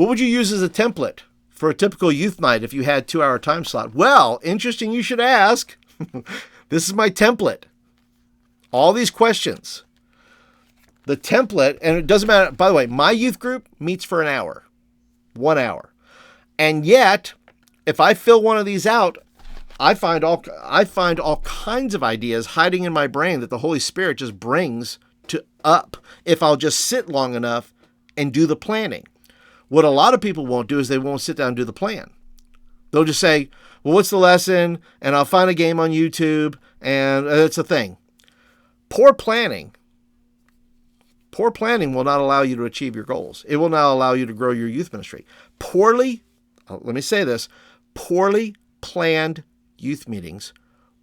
What would you use as a template for a typical youth night if you had 2-hour time slot? Well, interesting you should ask. This is my template. All these questions. The template, and it doesn't matter. By the way, my youth group meets for an hour. 1 hour. And yet, if I fill one of these out, I find all kinds of ideas hiding in my brain that the Holy Spirit just brings up if I'll just sit long enough and do the planning. What a lot of people won't do is they won't sit down and do the plan. They'll just say, well, what's the lesson? And I'll find a game on YouTube, and it's a thing. Poor planning will not allow you to achieve your goals. It will not allow you to grow your youth ministry. Poorly planned youth meetings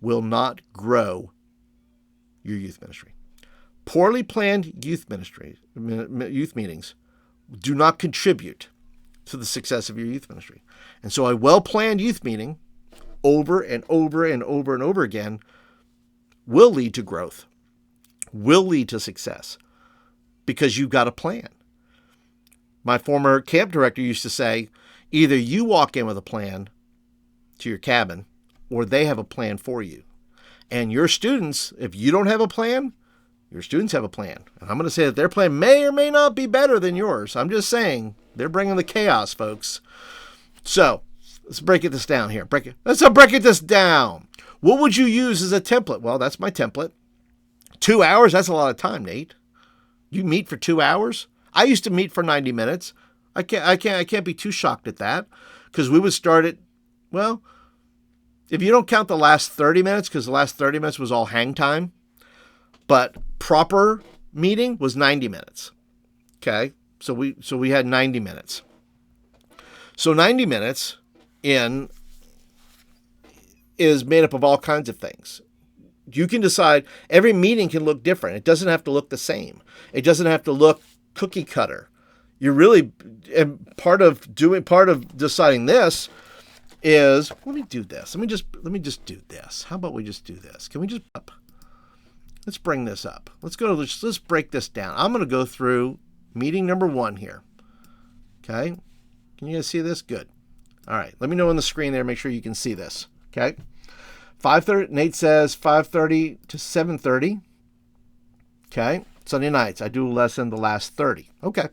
will not grow your youth ministry. Poorly planned youth meetings do not contribute to the success of your youth ministry. And so a well-planned youth meeting over and over and over and over again will lead to growth, will lead to success, because you've got a plan. My former camp director used to say, either you walk in with a plan to your cabin, or they have a plan for you. And your students, if you don't have a plan, your students have a plan. And I'm going to say that their plan may or may not be better than yours. I'm just saying, they're bringing the chaos, folks. So, let's break this down here. Let's break this down. What would you use as a template? Well, that's my template. 2 hours, that's a lot of time, Nate. You meet for 2 hours? I used to meet for 90 minutes. I can't be too shocked at that, because we would start at, well, if you don't count the last 30 minutes, because the last 30 minutes was all hang time, but proper meeting was 90 minutes. Okay? So we had 90 minutes. So 90 minutes in is made up of all kinds of things. You can decide, every meeting can look different. It doesn't have to look the same. It doesn't have to look cookie cutter. You really, and part of deciding this is, let me do this. Let me just do this. How about we just do this? Can we just, let's bring this up. Let's break this down. I'm going to go through meeting number 1 here. Okay. Can you guys see this? Good. All right. Let me know on the screen there. Make sure you can see this. Okay. 5:30. Nate says 5:30 to 7:30. Okay. Sunday nights. I do a lesson the last 30. Okay.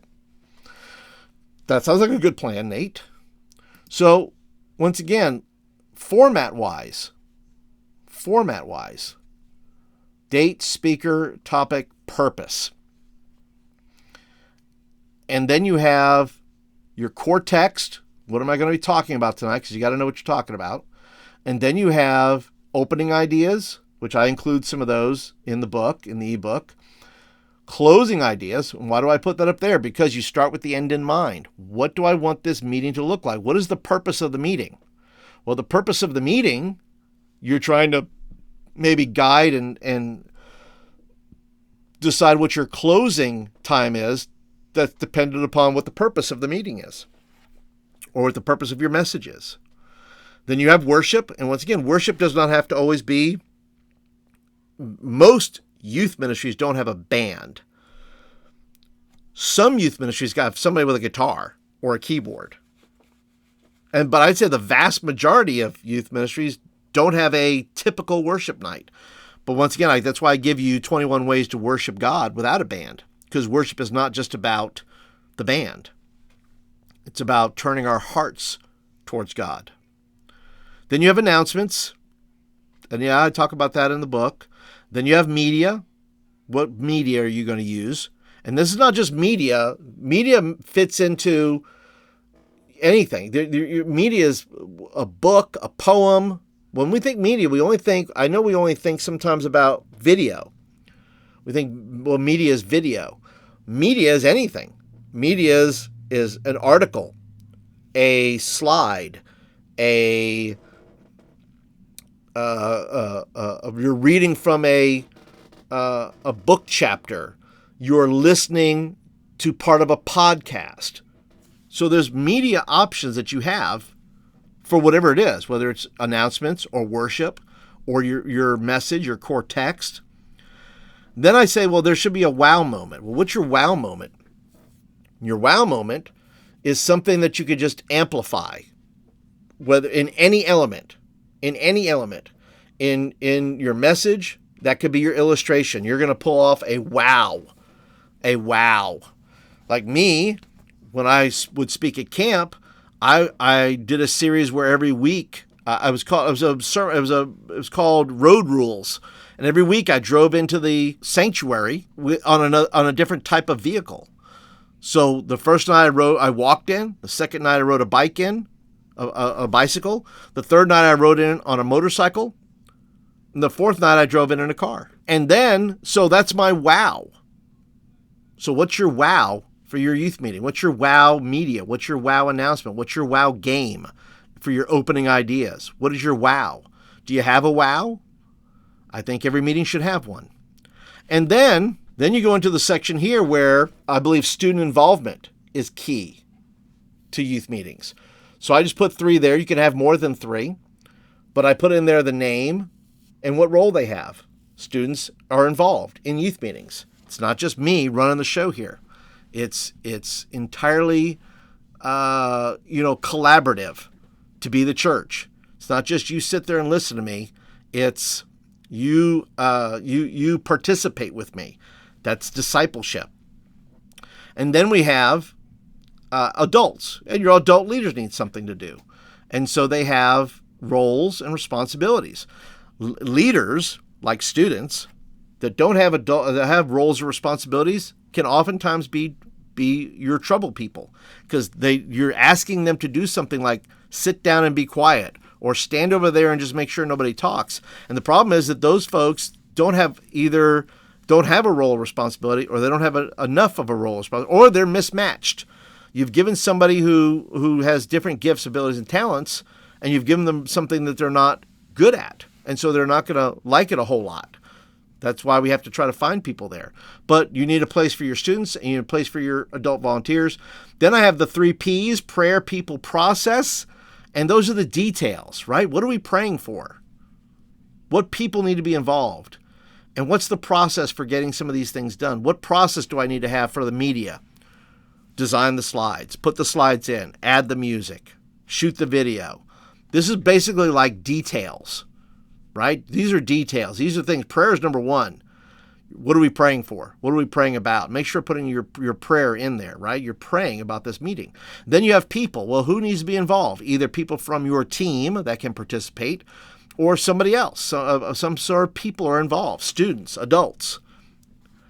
That sounds like a good plan, Nate. So, once again, format-wise, date, speaker, topic, purpose. And then you have your core text. What am I going to be talking about tonight? Because you got to know what you're talking about. And then you have opening ideas, which I include some of those in the book, in the ebook. Closing ideas. And why do I put that up there? Because you start with the end in mind. What do I want this meeting to look like? What is the purpose of the meeting? Well, the purpose of the meeting, you're trying to maybe guide and decide what your closing time is. That's dependent upon what the purpose of the meeting is, or what the purpose of your message is. Then you have worship. And once again, worship does not have to always be, most youth ministries don't have a band. Some youth ministries got somebody with a guitar or a keyboard. But I'd say the vast majority of youth ministries don't have a typical worship night. But once again, that's why I give you 21 ways to worship God without a band. Because worship is not just about the band. It's about turning our hearts towards God. Then you have announcements. And yeah, I talk about that in the book. Then you have media. What media are you going to use? And this is not just media. Media fits into anything. Media is a book, a poem. When we think media, we only think sometimes about video. We think, well, media is video. Media is anything. Media is an article, a slide, you're reading from a book chapter. You're listening to part of a podcast. So there's media options that you have for whatever it is, whether it's announcements or worship or your message, your core text. Then I say, well, there should be a wow moment. Well, what's your wow moment? Your wow moment is something that you could just amplify, whether in any element, in your message. That could be your illustration. You're going to pull off a wow. Like me, when I would speak at camp, I did a series where every week it was called Road Rules, and every week I drove into the sanctuary on a different type of vehicle. So the first night I walked in. The second night I rode a bicycle. The third night I rode in on a motorcycle. And the fourth night I drove in a car. And then, so that's my wow. So what's your wow for your youth meeting? What's your wow media? What's your wow announcement? What's your wow game for your opening ideas? What is your wow? Do you have a wow? I think every meeting should have one. And then you go into the section here where I believe student involvement is key to youth meetings. So I just put 3 there. You can have more than 3, but I put in there the name and what role they have. Students are involved in youth meetings. It's not just me running the show here. It's entirely, collaborative to be the church. It's not just you sit there and listen to me. It's you participate with me. That's discipleship. And then we have adults, and your adult leaders need something to do. And so they have roles and responsibilities. Leaders, like students, that don't have that have roles or responsibilities can oftentimes be your trouble people, because you're asking them to do something like sit down and be quiet, or stand over there and just make sure nobody talks. And the problem is that those folks don't have a role or responsibility, or they don't have enough of a role or responsibility, or they're mismatched. You've given somebody who has different gifts, abilities, and talents, and you've given them something that they're not good at. And so they're not going to like it a whole lot. That's why we have to try to find people there. But you need a place for your students, and you need a place for your adult volunteers. Then I have the 3 P's: prayer, people, process. And those are the details, right? What are we praying for? What people need to be involved? And what's the process for getting some of these things done? What process do I need to have for the media? Design the slides, put the slides in, add the music, shoot the video. This is basically like details, right? These are details. These are things. Prayer is number 1. What are we praying for? What are we praying about? Make sure putting your prayer in there, right? You're praying about this meeting. Then you have people. Well, who needs to be involved? Either people from your team that can participate, or somebody else. Some sort of people are involved, students, adults.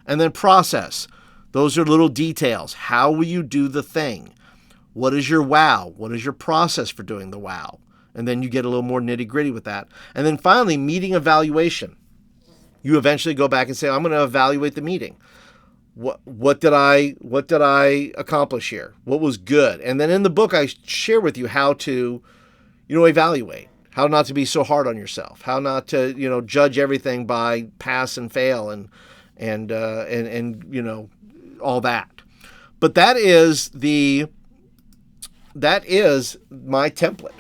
And then process. Those are little details. How will you do the thing? What is your wow? What is your process for doing the wow? And then you get a little more nitty-gritty with that. And then finally, meeting evaluation. You eventually go back and say, I'm going to evaluate the meeting. What did I accomplish here? What was good? And then in the book, I share with you how to, evaluate. How not to be so hard on yourself. How not to, judge everything by pass and fail and all that. But that is my template.